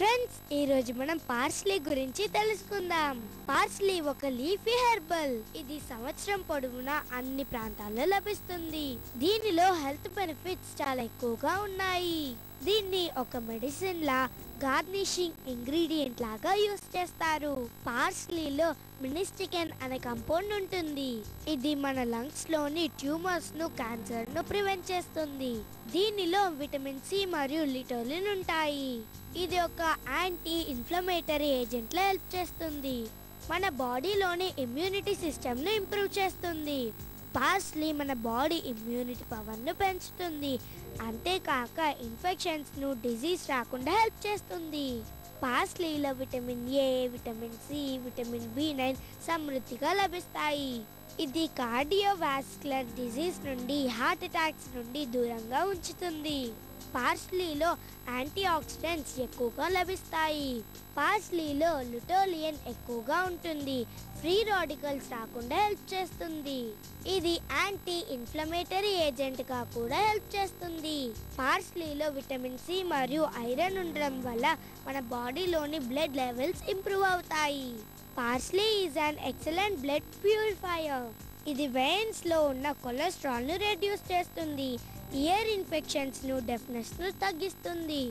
Friends, ఈ రోజు మనం పార్స్లీ గురించి తెలుసుకుందాం. పార్స్లీ ఒక లీఫీ హెర్బల్. ఇది సంవత్సరం పొడవునా అన్ని ప్రాంతాల్లో లభిస్తుంది. దీనిలో హెల్త్ బెనిఫిట్స్ చాలా ఎక్కువగా ఉన్నాయి. దీన్ని ఒక మెడిసిన్ లా, గార్నిషింగ్ ఇంగ్రీడియంట్ లాగా యూస్ చేస్తారు. పార్స్లీలో మినిస్టికెన్ అనే కంపౌండ్ ఉంటుంది. ఇది మన లంగ్స్ లోని ట్యూమర్స్ ను, క్యాన్సర్ ను ప్రివెంట్ చేస్తుంది. దీనిలో విటమిన్ సి మరియు లిటోలిన్ ఉంటాయి. ఇది ఒక యాంటీ ఇన్ఫ్లమేటరీ ఏజెంట్ లా హెల్ప్ చేస్తుంది. మన బాడీలోని ఇమ్యూనిటీ సిస్టమ్ ను ఇంప్రూవ్ చేస్తుంది. పార్స్లీ మన బాడీ ఇమ్యూనిటీ పవర్ ను పెంచుతుంది. అంతేకాక ఇన్ఫెక్షన్స్ ను, డిజీజ్ రాకుండా హెల్ప్ చేస్తుంది. పార్స్లీలో vitamin A, vitamin C, vitamin B nine సమృద్ధిగా లభిస్తాయి. ఇది కార్డియోవాస్కులర్ డిజీజ్ నుండి, హార్ట్ అటాక్స్ నుండి దూరంగా ఉంచుతుంది. పార్స్లీలో యాంటీ ఆక్సిడెంట్స్ ఎక్కువగా లభిస్తాయి. పార్స్లీలో లుటోలియన్ ఎక్కువగా ఉంటుంది. ఫ్రీ రాడికల్స్ రాకుండా హెల్ప్ చేస్తుంది. ఇది యాంటీ ఇన్ఫ్లమేటరీ ఏజెంట్ గా కూడా హెల్ప్ చేస్తుంది. పార్స్లీలో విటమిన్ సి మరియు ఐరన్ ఉండడం వల్ల మన బాడీలోని బ్లడ్ లెవెల్స్ ఇంప్రూవ్ అవుతాయి. Parsley is an excellent blood purifier. ఇది వెయిన్స్ లో ఉన్న కొలెస్ట్రాల్ ను రెడ్యూస్ చేస్తుంది. ఇయర్ ఇన్ఫెక్షన్స్ ను, డెఫ్నెస్ ను తగ్గిస్తుంది.